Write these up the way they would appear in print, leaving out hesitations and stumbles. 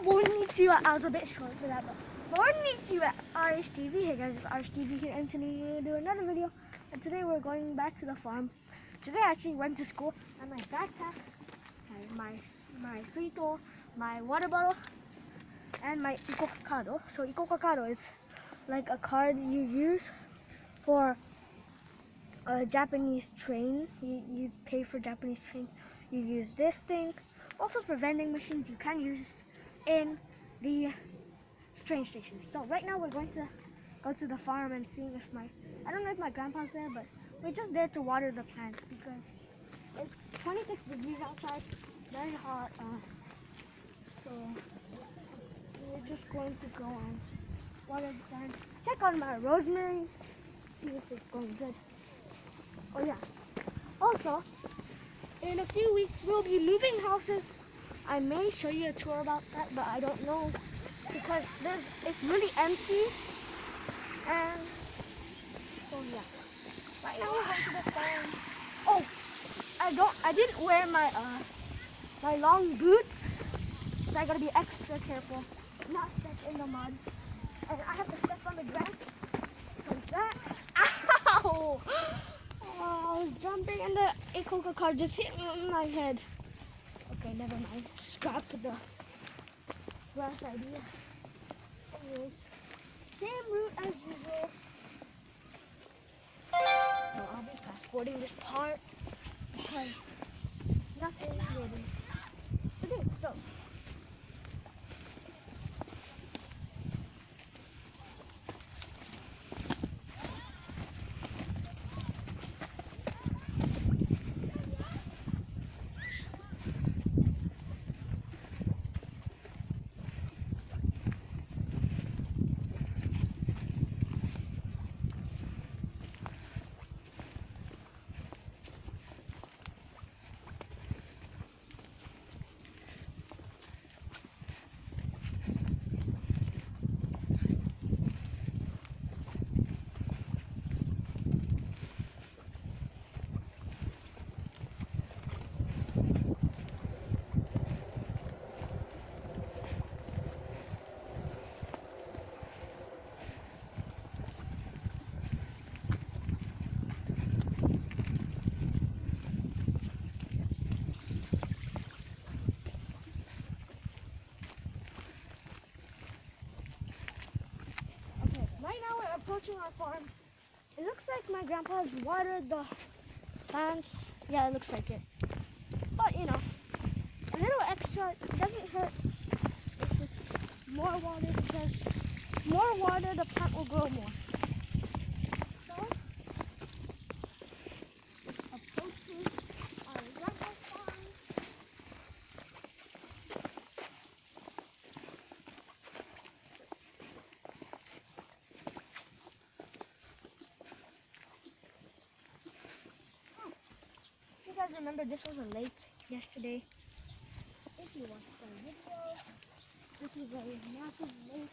Konnichiwa. I was a bit short for that, but Konnichiwa, RHTV. Hey guys, it's RHTV here, and today we're gonna do another video. And today we're going back to the farm. Today I actually went to school, and my backpack, my suito, my water bottle, and my Iko-Kakado. So Iko-Kakado is like a card you use for a Japanese train. You pay for Japanese train. You use this thing. Also for vending machines, you can use in the train station. So right now we're going to go to the farm and see if I don't know if my grandpa's there, but we're just there to water the plants because it's 26 degrees outside, very hot. So we're just going to go and water the plants. Check on my rosemary, see if it's going good. Oh yeah. Also, in a few weeks we'll be moving houses. I may show you a tour about that, but I don't know because it's really empty. And so yeah. Right now we're going to the farm. Oh, I didn't wear my my long boots, so I gotta be extra careful, not step in the mud. And I have to step on the grass like that. Ow! Oh, I was jumping and the Iko-Kakado car just hit me on my head. Okay, never mind. Scrap the grass idea. Anyways, same route as usual. So I'll be fast forwarding this part because nothing really to do. So approaching our farm. It looks like my grandpa has watered the plants. Yeah, it looks like it. But you know, a little extra doesn't hurt. It's just more water because more water the plant will grow more. So, approaching our grandpa's farm. You guys remember this was a lake yesterday? If you watched the video, this was a massive lake.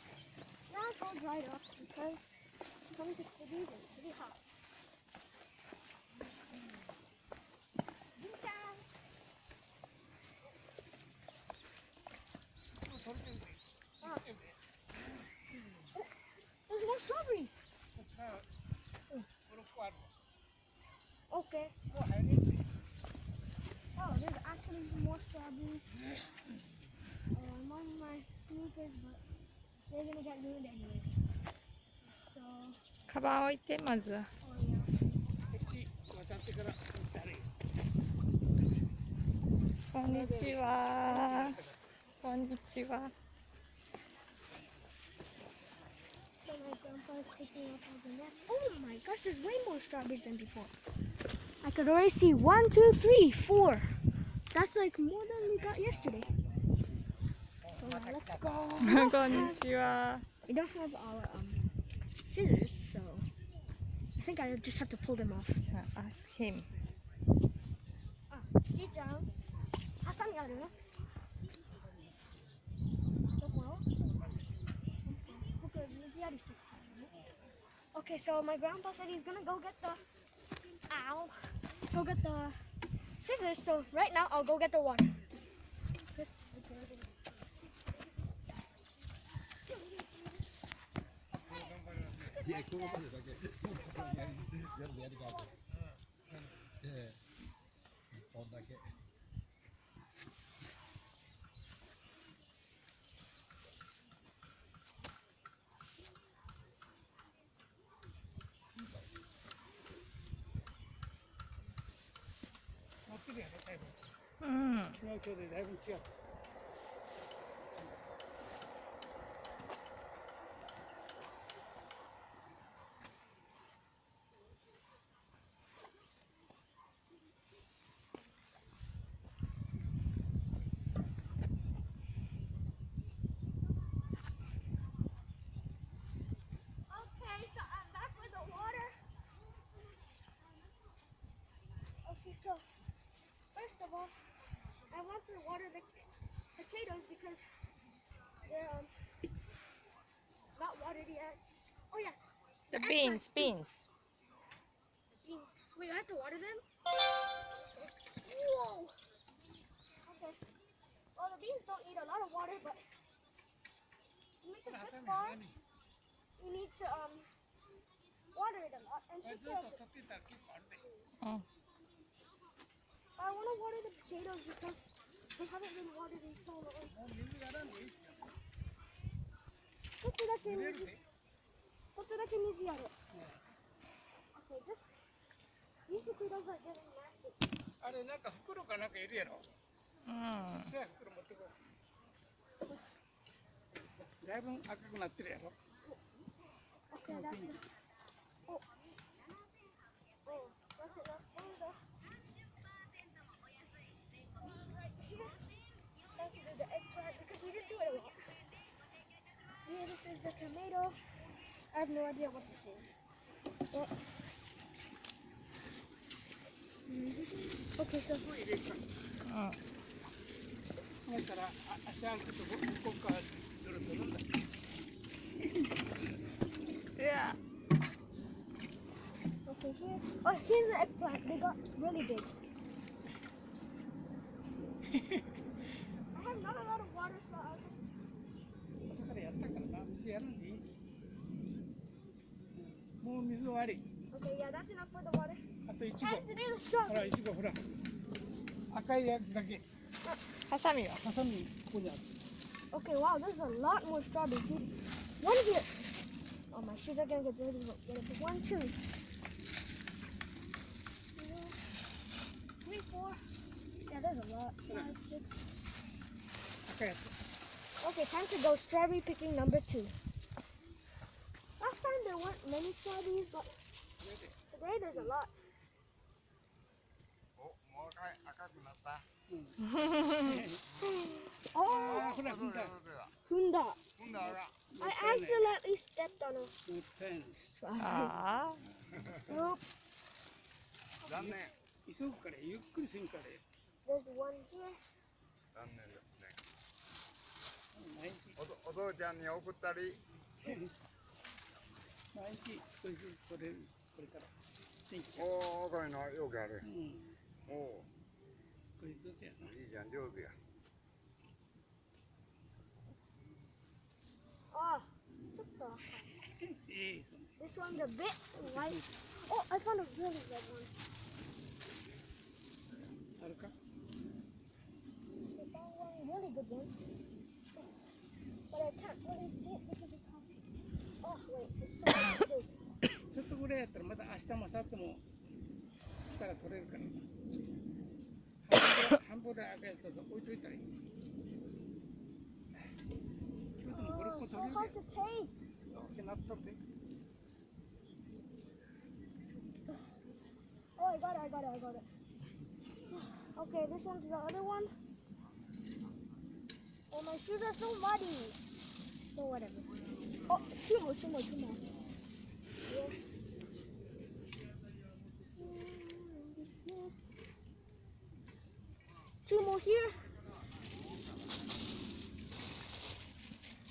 Now it's all dried up because it's 26 degrees and it's pretty hot. Oh, there's more strawberries. Okay. Oh, there's actually more strawberries. I'm wearing my sneakers, but they're gonna get ruined anyways. So. カバン置いてまず。Oh yeah. こんにちは。こんにちは。So my grandpa's picking up all the nuts. Oh my gosh, there's way more strawberries than before. I could already see 1, 2, 3, 4. That's like more than we got yesterday. So let's go. こんにちは。 We don't have our scissors, so I think I just have to pull them off. Ask him. Ji-chan, 하산이 아니야? Okay, so my grandpa said he's gonna go get the scissors. So right now I'll go get the water. や、ここまでだけ。やるかと。こんだけ。持ってるやろ、最後。うん。昨日今日でだいぶ違う。Okay, so I'm back with the water. Okay, so first of all, I want to water the potatoes because they're not watered yet. Oh yeah, The beans, beans. beans. Wait, I have to water them? Whoa! Okay. Well, the beans don't need a lot of water, but to make a good farm, you need to water it a lot and これ take ずっ care と of it. 取ってたら結構あるで。うん。 I want to water the potatoes because they haven't been watered in so long. もう水やらんでいいっちゃう。ちょっとだけ濡れる水、で。ちょっとだけ水やる。Okay, just these potatoes are getting massive. あれなんか袋かなんかいるやろ。うん。小さい袋持ってこう。だいぶ赤くなってるやろ。 Okay, that's the. Oh. Oh, that's enough water. Right here. That's the eggplant because we didn't do it a lot. Here, this is the tomato. I have no idea what this is. Oh. Okay, so これ入れるか。うん。だから足歩くと向こうからドロドロだ。うわ。 okay, here. Oh, here's the eggplant. They got really big. I have not a lot of water, so I'll just. 朝からやったからな。水やらんでいい。もう水終わり。 Okay, yeah, that's enough for the water. あといち Time ご。 to do the straw. ほらいちごほら。赤いやつだけ。ハサミは。ハサミここにある。 Okay, wow, there's a lot more strawberries. See, one here. Oh, my shoes are gonna get dirty. But it's 1, 2, 3, 4. Yeah, there's a lot. 5, 6. 赤いやつ。 Okay, time to go strawberry picking number 2. Last time there weren't many strawberries, but today there's a lot. お、もう赤くなった。Oh, あほら踏んだ。 Hunda. ほんだら。I accidentally stepped on a もったいない。 strawberry. ああ。 Oops. 残念。急ぐからゆっくりせんからよ。 There's one here. 残念ですね。毎日お父ちゃんに送ったり。毎日少しずつ取れるこれから。天気が。おお、こういうのよくあるう。ん。おお、少しずつやな。いいじゃん、上手や。 Oh, took the. ええそんな。 This one's a bit light. Oh, I found a really good one. あるか。 I found one really good one. But I can't really see it because it's hot. Oh, wait, it's so hot too. ちょっとぐらいやったらまた明日も明後日も力取れるからな。半分で赤いやつだと置いといたらいい。それでも5、6 Oh, 個 so 取れる hard で。 to take. 大きなっとって。 Oh, I got it. Okay, this one's the other one. Oh, my shoes are so muddy. So whatever. Oh, two more. Yeah. Two more here.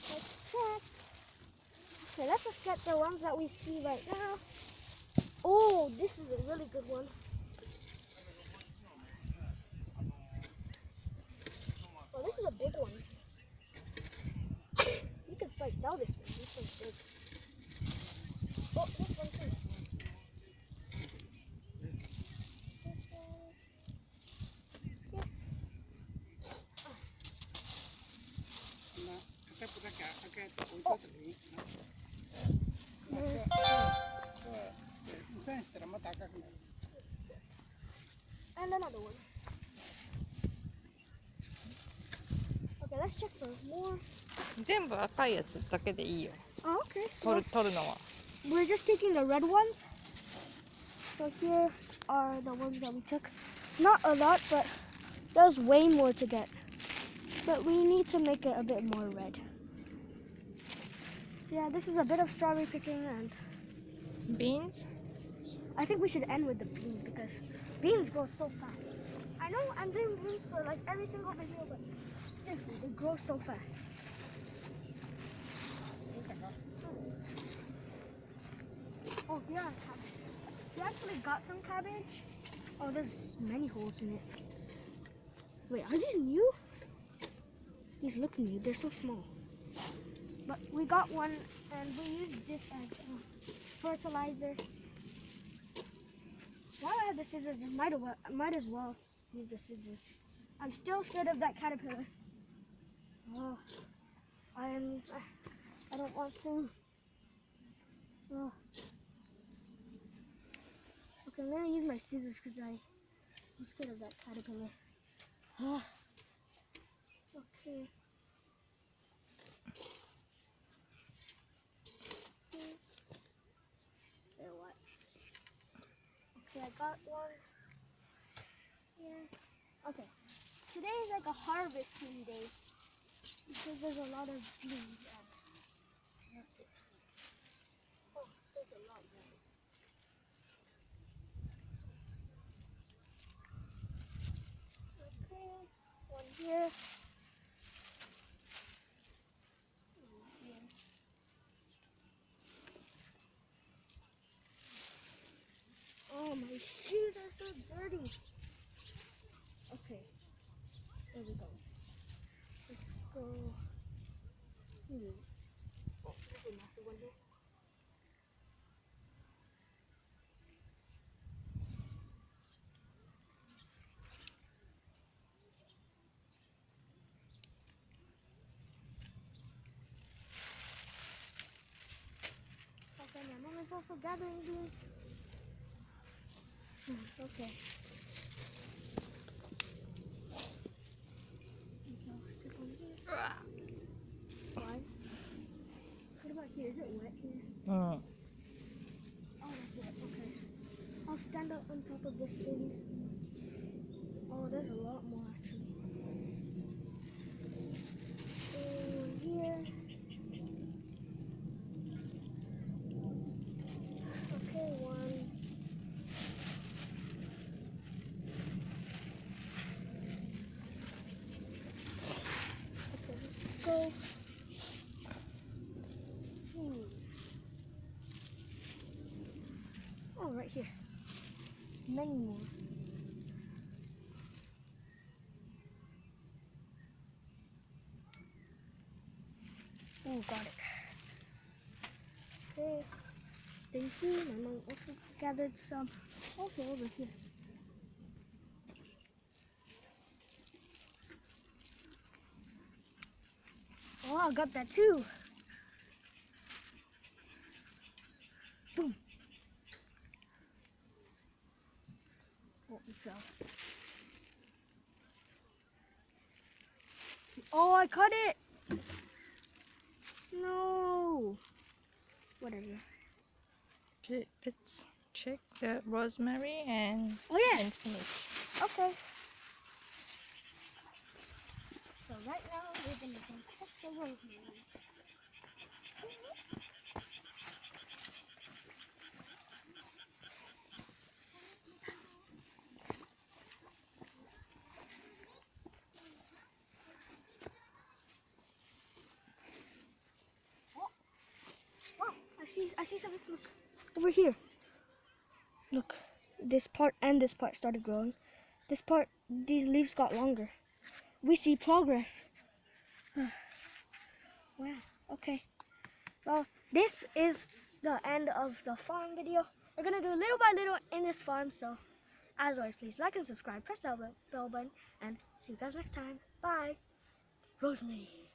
Let's check. Okay, let's just get the ones that we see right now. Oh, this is a really good one. Oh, this is a big one. You could probably sell this one. This one's big. Oh, this one too. This one. Yeah. Na kita pura kya akan untuk tadi. There's, Insan setelah mata agak kena. and another one. Okay, let's check for more. 全部赤いやつだけでいいよ。 Oh, okay. 取るのは。 We're just taking the red ones. So here are the ones that we took. Not a lot, but there's way more to get. But we need to make it a bit more red. Yeah, this is a bit of strawberry picking, and Beans? I think we should end with the beans because beans grow so fast. I know I'm doing beans for like every single video, but seriously, they grow so fast. Oh, yeah, cabbage. We actually got some cabbage. Oh, there's many holes in it. Wait, are these new? These look new. They're so small. But we got one, and we used this as fertilizer. While I have the scissors, I might as well use the scissors. I'm still scared of that caterpillar. Oh, I don't want to. Oh. Okay, I'm gonna use my scissors because I'm scared of that caterpillar. Oh. Okay. There, what? Okay, I got one. Yeah. Okay. Today is like a harvesting day because there's a lot of beans. That's it. Oh, there's a lot more. Okay, one here. One here. Oh, my shoes are so dirty. Okay, there we go. Let's go. Oh, there's a massive one here. Okay, my mom is also gathering these. Okay. Okay, I'll stick on here. One. What about here? Is it wet here? うん。 Oh, that's wet. Okay. I'll stand up on top of this thing. Oh, there's a lot more actually. One here. Okay, one. Okay, let's go. Oh, right here. Many more. Oh, got it. Okay. Thank you. My mom also gathered some also over here. Oh, I got that too. Boom. Oh, it fell. Oh, I cut it. No. Whatever. Okay, let's check the rosemary and Oh, yeah. finish. Okay. So right now we're gonna go cut the rosemary. Oh, I see something. Look over here. Look, this part and this part started growing. This part, these leaves got longer. We see progress. Wow. Okay. Well, this is the end of the farm video. We're gonna do little by little in this farm. So, as always, please like and subscribe, press that bell button, and see you guys next time. Bye. Rosemary.